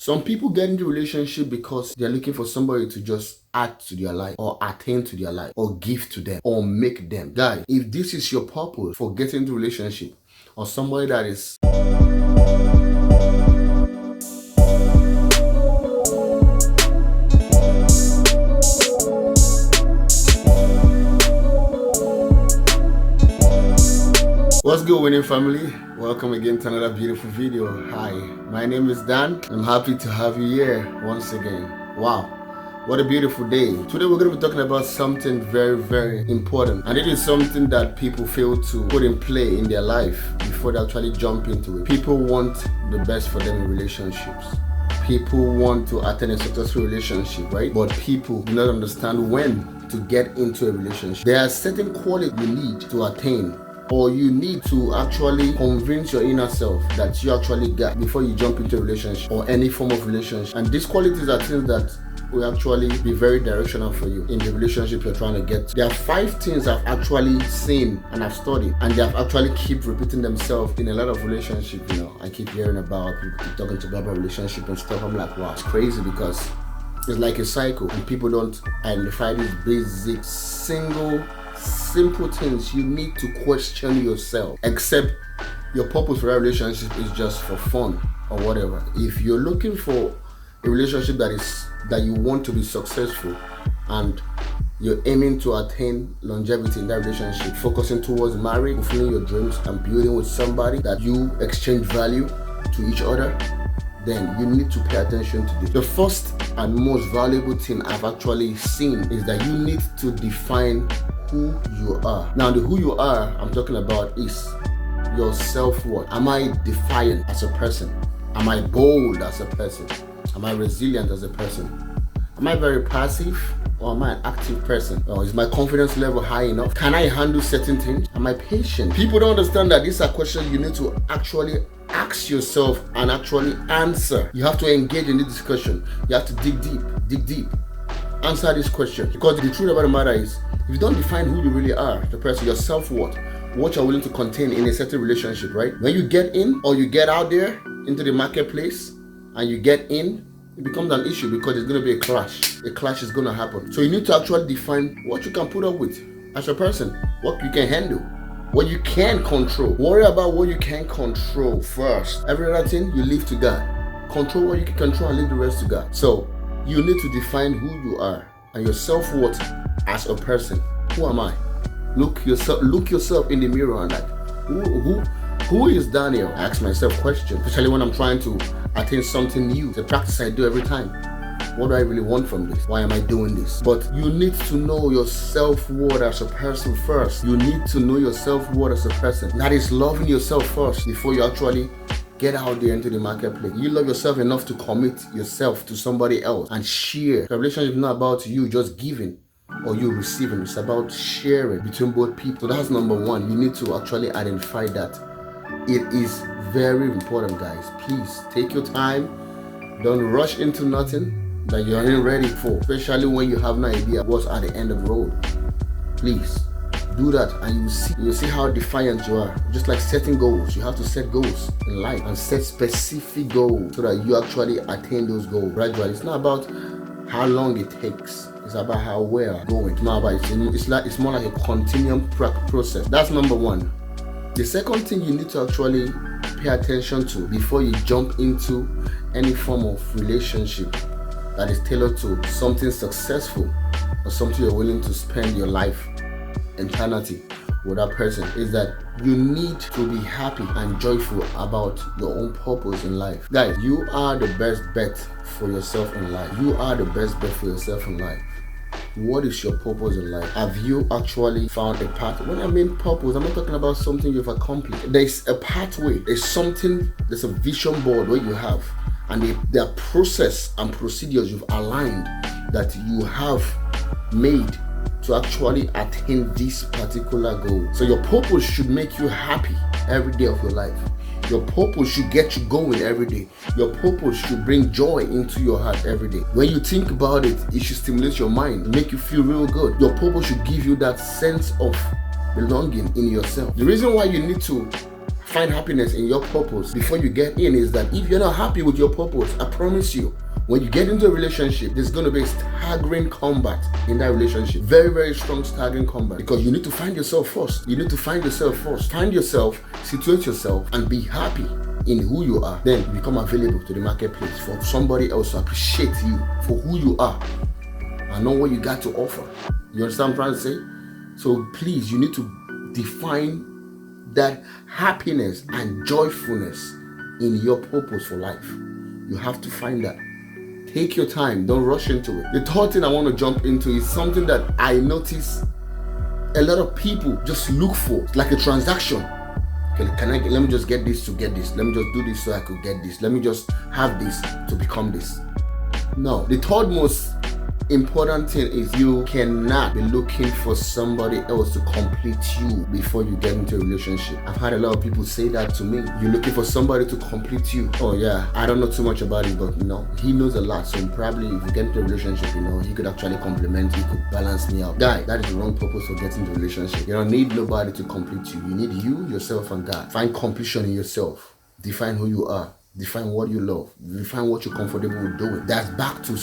Some people get into relationship because they're looking for somebody to just add to their life or attain to their life or give to them or make them. Guys, if this is your purpose for getting into relationship or somebody that is What's good, winning family? Welcome again to another beautiful video. Hi, my name is Dan. I'm happy to have you here once again. Wow, what a beautiful day. Today we're going to be talking about something very important, and it is something that people fail to put in play in their life before they actually jump into it. People want the best for them in relationships. People want to attain a successful relationship, right? But people do not understand when to get into a relationship. There are certain qualities you need to attain, or you need to actually convince your inner self that you actually got before you jump into a relationship or any form of relationship. And these qualities are things that will actually be very directional for you in the relationship you're trying to get. There are 5 things I've actually seen and I've studied, and they have actually keep repeating themselves in a lot of relationships. You know, I keep hearing about people keep talking to me about relationship and stuff. I'm like, wow, it's crazy because it's like a cycle and people don't identify these basic simple things. You need to question yourself, except your purpose for that relationship is just for fun or whatever. If you're looking for a relationship that you want to be successful and you're aiming to attain longevity in that relationship, focusing towards marriage, fulfilling your dreams and building with somebody that you exchange value to each other, then you need to pay attention to this. The first and most valuable thing I've actually seen is that you need to define who you are. Now, the who you are I'm talking about is your self-worth. Am I defiant as a person? Am I bold as a person? Am I resilient as a person? Am I very passive, or am I an active person? Or is my confidence level high enough? Can I handle certain things? Am I patient? People don't understand that these are questions you need to actually ask yourself and actually answer. You have to engage in this discussion. You have to dig deep. Answer this question, because the truth about the matter is, if you don't define who you really are, the person, your self-worth, what you're willing to contain in a certain relationship, right? When you get in or you get out there into the marketplace and you get in, it becomes an issue because there's going to be a clash. A clash is going to happen. So you need to actually define what you can put up with as a person, what you can handle, what you can control. Worry about what you can control first. Every other thing you leave to God. Control what you can control and leave the rest to God. So you need to define who you are and your self-worth as a person. Who am I? Look yourself in the mirror and like, who is Daniel? I ask myself questions, especially when I'm trying to attain something new. It's a practice I do every time. What do I really want from this? Why am I doing this? But you need to know your self-worth as a person first. You need to know your self-worth as a person. That is loving yourself first before you actually get out there into the marketplace. You love yourself enough to commit yourself to somebody else and share. The relationship is not about you just giving or you receiving. It's about sharing between both people. So that's number 1. You need to actually identify that. It is very important, guys. Please take your time. Don't rush into nothing that you aren't ready for, especially when you have no idea what's at the end of the road. Please do that and you'll see how defiant you are. Just like setting goals, you have to set goals in life and set specific goals so that you actually attain those goals gradually. It's not about how long it takes, it's about how well you're going. It's not about it's more like a continuum process. That's number 1. The second thing you need to actually pay attention to before you jump into any form of relationship that is tailored to something successful or something you're willing to spend your life eternity with that person is that you need to be happy and joyful about your own purpose in life. Guys, you are the best bet for yourself in life. You are the best bet for yourself in life. What is your purpose in life? Have you actually found a path? When I mean purpose, I'm not talking about something you've accomplished. There's a pathway. There's a vision board where you have, and there are process and procedures you've aligned that you have made to actually attain this particular goal. So your purpose should make you happy every day of your life. Your purpose should get you going every day. Your purpose should bring joy into your heart every day. When you think about it, it should stimulate your mind, make you feel real good. Your purpose should give you that sense of belonging in yourself. The reason why you need to find happiness in your purpose before you get in is that if you're not happy with your purpose, I promise you, when you get into a relationship, there's going to be a staggering combat in that relationship. Very, very strong staggering combat, because you need to find yourself first. You need to find yourself first. Find yourself, situate yourself, and be happy in who you are. Then you become available to the marketplace for somebody else to appreciate you for who you are and know what you got to offer. You understand what I'm trying to say? So please, you need to define that happiness and joyfulness in your purpose for life. You have to find that. Take your time, don't rush into it. The third thing I want to jump into is something that I notice a lot of people just look for. It's like a transaction. Let me just get this to get this. Let me just do this so I could get this. Let me just have this to become this. No. The third most important thing is you cannot be looking for somebody else to complete you before you get into a relationship. I've had a lot of people say that to me. You're looking for somebody to complete you. Oh yeah, I don't know too much about it, but he knows a lot. So probably if you get into a relationship, he could actually complement, he could balance me out. Guy, that is the wrong purpose for getting into a relationship. You don't need nobody to complete you. You need you, yourself, and God. Find completion in yourself. Define who you are. Define what you love. Define what you're comfortable with doing. That's back to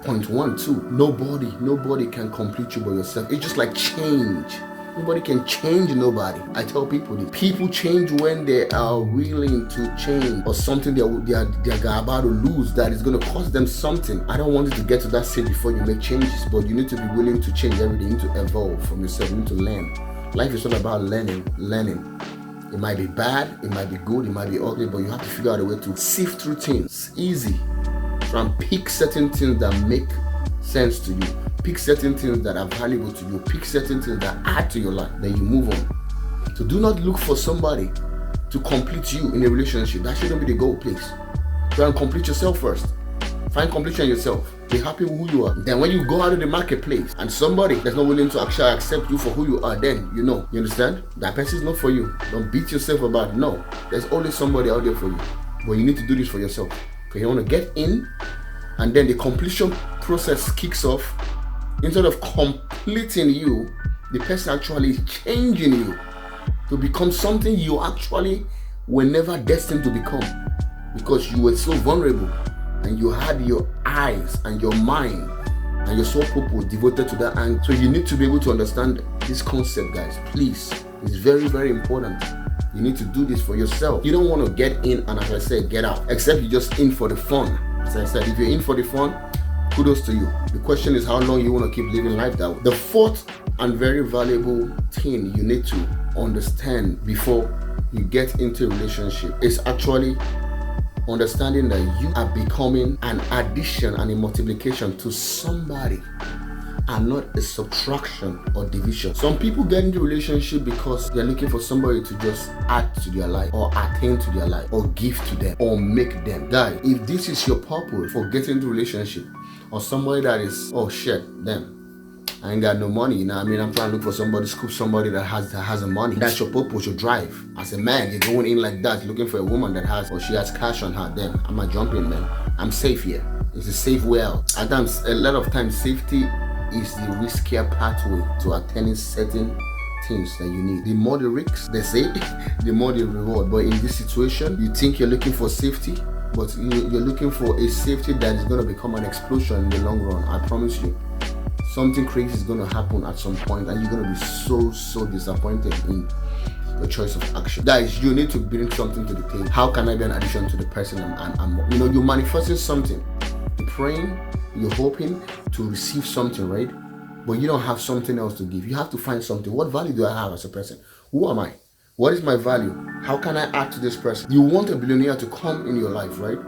point 1, 2. Nobody can complete you but yourself. It's just like change. Nobody can change nobody. I tell people that people change when they are willing to change, or something they're about to lose that is going to cost them something. I don't want you to get to that stage before you make changes, but you need to be willing to change every day. You need to evolve from yourself. You need to learn. Life is all about learning. It might be bad, it might be good, it might be ugly, but you have to figure out a way to sift through things. Easy. Try and pick certain things that make sense to you. Pick certain things that are valuable to you. Pick certain things that add to your life. Then you move on. So do not look for somebody to complete you in a relationship. That shouldn't be the goal, please. Try and complete yourself first. Find completion in yourself. Be happy with who you are. Then when you go out of the marketplace and somebody that's not willing to actually accept you for who you are, then you understand? That person is not for you. Don't beat yourself about it. No. There's always somebody out there for you. But you need to do this for yourself. Because you want to get in, and then the completion process kicks off. Instead of completing you, the person actually is changing you to become something you actually were never destined to become, because you were so vulnerable and you had your eyes and your mind and your soul purpose devoted to that. And so you need to be able to understand this concept, guys. Please, it's very, very important. You need to do this for yourself. You don't want to get in and, as I said, get out, except you're just in for the fun. As I said, if you're in for the fun, kudos to you. The question is how long you want to keep living life that way. The fourth and very valuable thing you need to understand before you get into a relationship is actually understanding that you are becoming an addition and a multiplication to somebody, and not a subtraction or division. Some people get into a relationship because they're looking for somebody to just add to their life, or attain to their life, or give to them, or make them. Guys, if this is your purpose for getting into a relationship, or somebody that is, oh shit, damn, I ain't got no money, I'm trying to look for somebody, scoop somebody that has a money. That's your purpose, your drive. As a man, you're going in like that, looking for a woman that has, or she has cash on her. Then I'm not jumping, man. I'm safe here. It's a safe way out. At times, a lot of times, safety is the riskier pathway to attaining certain things that you need. The more the risks, they say, the more the reward. But in this situation, you think you're looking for safety, but you're looking for a safety that is going to become an explosion in the long run. I promise you. Something crazy is going to happen at some point, and you're going to be so disappointed in your choice of action. Guys, you need to bring something to the table. How can I be an addition to the person I'm you're manifesting something. You're praying, you're hoping to receive something, right? But you don't have something else to give. You have to find something. What value do I have as a person? Who am I? What is my value? How can I add to this person? You want a billionaire to come in your life, right?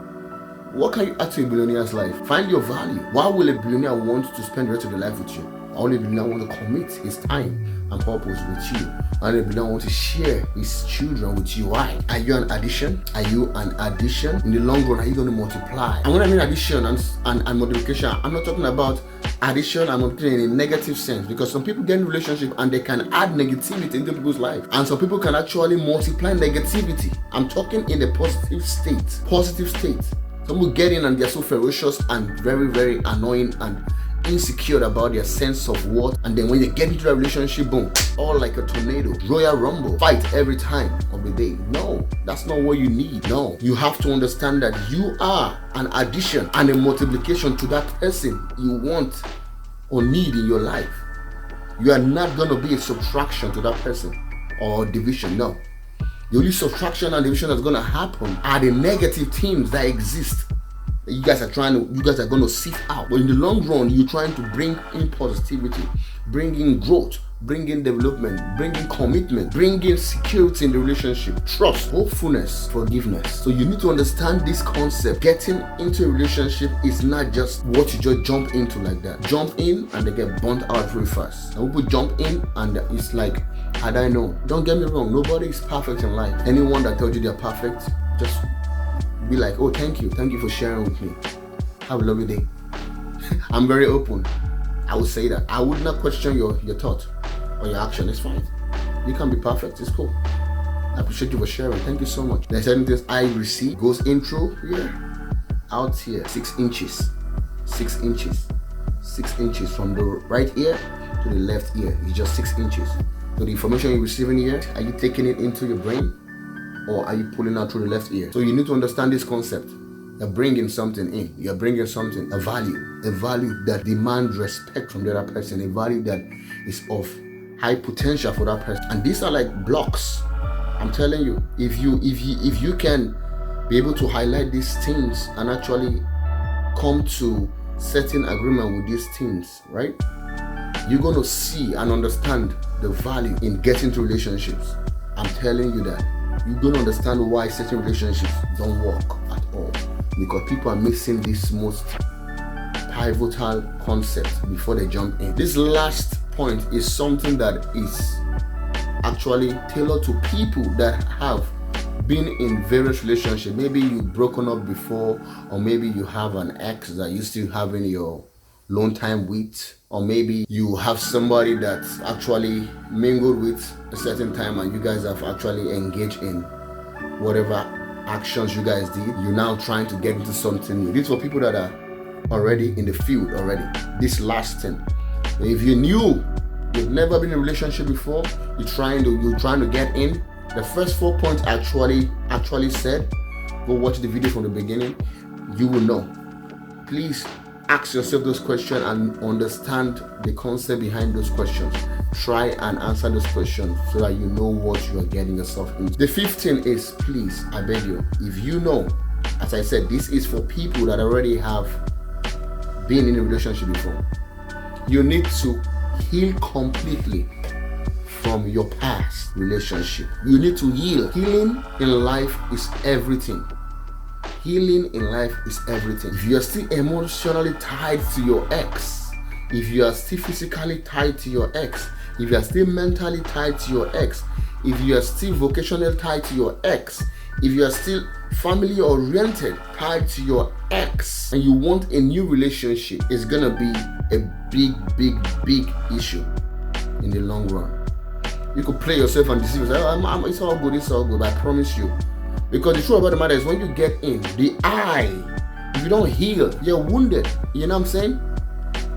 What can you add to a billionaire's life? Find your value. Why will a billionaire want to spend the rest of their life with you? Only a billionaire want to commit his time and purpose with you. And a billionaire want to share his children with you. Why? Are you an addition? Are you an addition? In the long run, are you going to multiply? And when I mean addition and multiplication, I'm not talking about addition and multiplication in a negative sense, because some people get in a relationship and they can add negativity into people's life, and some people can actually multiply negativity. I'm talking in a positive state. Some will get in and they're so ferocious and very, very annoying and insecure about their sense of worth, and then when you get into that relationship, boom, all like a tornado, Royal Rumble, fight every time of the day. No, that's not what you need. No, you have to understand that you are an addition and a multiplication to that person you want or need in your life. You are not going to be a subtraction to that person or division. No, the only subtraction and division that's going to happen are the negative things that exist. You guys are going to sift out. But in the long run, you're trying to bring in positivity, bring in growth, bring in development, bring in commitment, bring in security in the relationship, trust, hopefulness, forgiveness. So you need to understand this concept. Getting into a relationship is not just what you just jump into like that. Jump in and they get burnt out very fast. And people jump in and it's like, had I known. Don't get me wrong, nobody is perfect in life. Anyone that tells you they're perfect, just be like, oh, thank you for sharing with me. Have a lovely day. I'm very open. I would say that. I would not question your thought or your action. It's fine. You can be perfect. It's cool. I appreciate you for sharing. Thank you so much. There's certain things I receive. Goes in through here, out here, 6 inches. 6 inches. 6 inches from the right ear to the left ear. It's just 6 inches. So the information you're receiving here, are you taking it into your brain? Or are you pulling out through the left ear? So you need to understand this concept. You're bringing something in. You're bringing something, a value that demands respect from the other person, a value that is of high potential for that person. And these are like blocks. I'm telling you, if you can be able to highlight these things and actually come to certain agreement with these things, right? You're going to see and understand the value in getting to relationships. I'm telling you that. You're going to understand why certain relationships don't work at all. Because people are missing this most pivotal concept before they jump in. This last point is something that is actually tailored to people that have been in various relationships. Maybe you've broken up before, or maybe you have an ex that you're still having your long time with, or maybe you have somebody that's actually mingled with a certain time and you guys have actually engaged in whatever actions you guys did. You're now trying to get into something new. These for people that are already in the field already. This last thing, if you knew you've never been in a relationship before, you're trying to get in, the first 4 points actually said, go watch the video from the beginning, you will know. Please ask yourself those questions and understand the concept behind those questions. Try and answer those questions so that you know what you are getting yourself into. The 5th thing is, please, I beg you, if you know, as I said, this is for people that already have been in a relationship before. You need to heal completely from your past relationship. You need to heal. Healing in life is everything. Healing in life is everything. If you are still emotionally tied to your ex, if you are still physically tied to your ex, if you are still mentally tied to your ex, if you are still vocationally tied to your ex, if you are still family oriented tied to your ex, and you want a new relationship, it's gonna be a big issue in the long run. You could play yourself and deceive yourself. It's all good, but I promise you. Because the truth about the matter is, when you get in, if you don't heal, you're wounded. You know what I'm saying?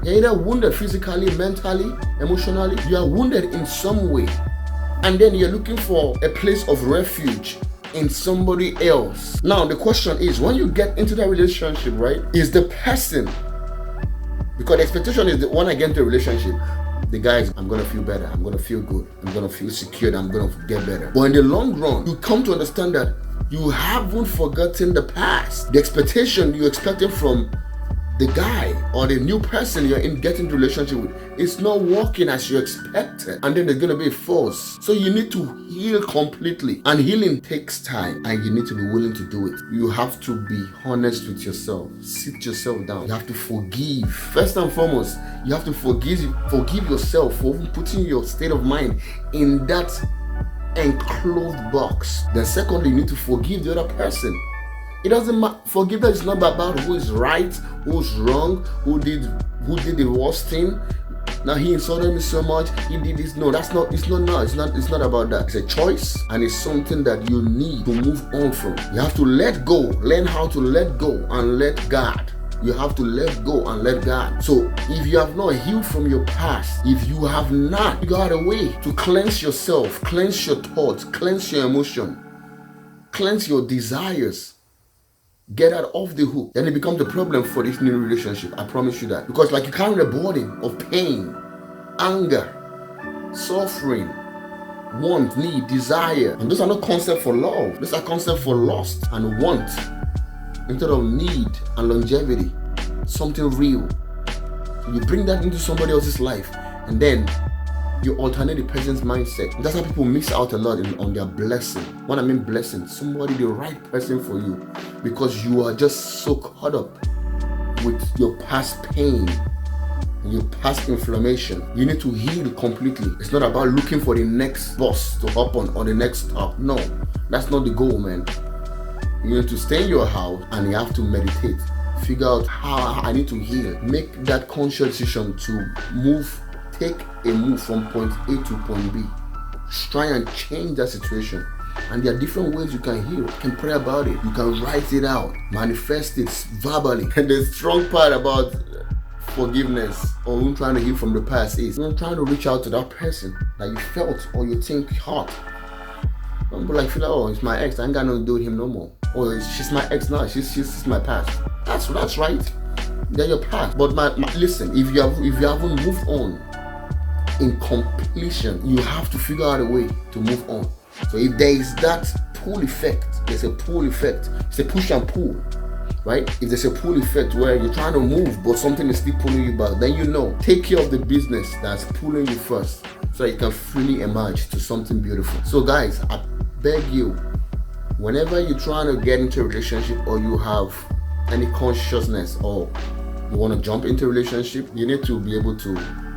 You're either wounded physically, mentally, emotionally. You are wounded in some way. And then you're looking for a place of refuge in somebody else. Now, the question is, when you get into that relationship, right, is the person, because the expectation is that when I get into a relationship, the guy is, I'm gonna feel better, I'm gonna feel good, I'm gonna feel secure, I'm gonna get better. But in the long run, you come to understand that you haven't forgotten the past. The expectation you're expecting from the guy or the new person you're in getting into a relationship with, it's not working as you expected. And then there's gonna be a force. So you need to heal completely. And healing takes time, and you need to be willing to do it. You have to be honest with yourself. Sit yourself down. You have to forgive. First and foremost, you have to forgive yourself for putting your state of mind in that enclosed box. Then secondly, you need to forgive the other person. It doesn't matter. Forgiveness is not about who is right, who's wrong, who did the worst thing. Now he insulted me so much, he did this. No, it's not about that. It's a choice, and it's something that you need to move on from. You have to let go, learn how to let go and let God. You have to let go and let God. So if you have not healed from your past, if you have not figured out a way to cleanse yourself, cleanse your thoughts, cleanse your emotion, cleanse your desires, get that off the hook, then it becomes a problem for this new relationship. I promise you that. Because like you carry a burden of pain, anger, suffering, want, need, desire. And those are not concepts for love. Those are concepts for lust and want. Instead of need and longevity, something real. You bring that into somebody else's life, and then you alternate the person's mindset. That's how people miss out a lot on their blessing. When I mean blessing, somebody, the right person for you, because you are just so caught up with your past pain, your past inflammation. You need to heal completely. It's not about looking for the next boss to hop on or the next stop. No, that's not the goal, man. You need to stay in your house and you have to meditate. Figure out how I need to heal. Make that conscious decision to move, take a move from point A to point B. Try and change that situation. And there are different ways you can heal. You can pray about it. You can write it out. Manifest it verbally. And the strong part about forgiveness or trying to heal from the past is you're trying to reach out to that person that you felt or you think hurt. Don't be like, feel like, oh, it's my ex, I ain't got nothing to do with him no more. Or she's my ex now, she's my past. That's right. They're your past. But listen, if you haven't moved on in completion, you have to figure out a way to move on. So if there is that pull effect, there's a pull effect. It's a push and pull, right? If there's a pull effect where you're trying to move but something is still pulling you back, then you know, take care of the business that's pulling you first, so you can freely emerge to something beautiful. So guys, I beg you, whenever you're trying to get into a relationship or you have any consciousness or you want to jump into a relationship, you need to be able to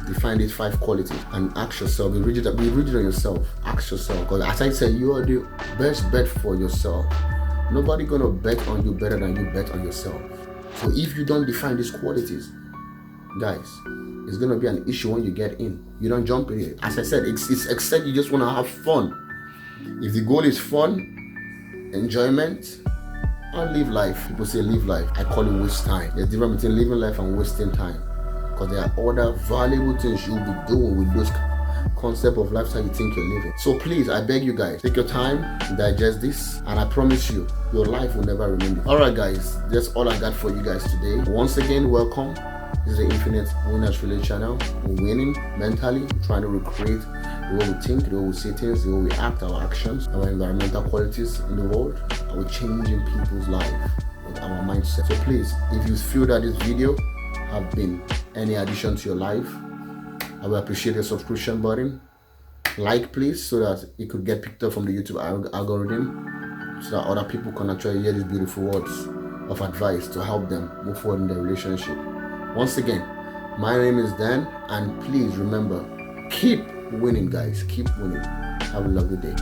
define these 5 qualities and ask yourself, be rigid on yourself. Ask yourself, because as I said, you are the best bet for yourself. Nobody gonna bet on you better than you bet on yourself. So if you don't define these qualities, guys, it's gonna be an issue when you get in. You don't jump in it. As I said, it's except you just wanna have fun. If the goal is fun, enjoyment, and live life. People say live life. I call it waste time. There's a difference between living life and wasting time. Because there are other valuable things you'll be doing with those concept of lifestyle you think you're living. So please, I beg you guys, take your time, digest this, and I promise you, your life will never remain. Alright guys, that's all I got for you guys today. Once again, welcome. This is the Infinite Winners Relay channel. We're winning mentally, trying to recreate the way we think, the way we see things, the way we act, our actions, our environmental qualities in the world, our changing people's life with our mindset. So please, if you feel that this video have been any addition to your life, I will appreciate the subscription button. Like please, so that it could get picked up from the YouTube algorithm, so that other people can actually hear these beautiful words of advice to help them move forward in their relationship. Once again, my name is Dan, and please remember, keep winning guys, keep winning. Have a lovely day.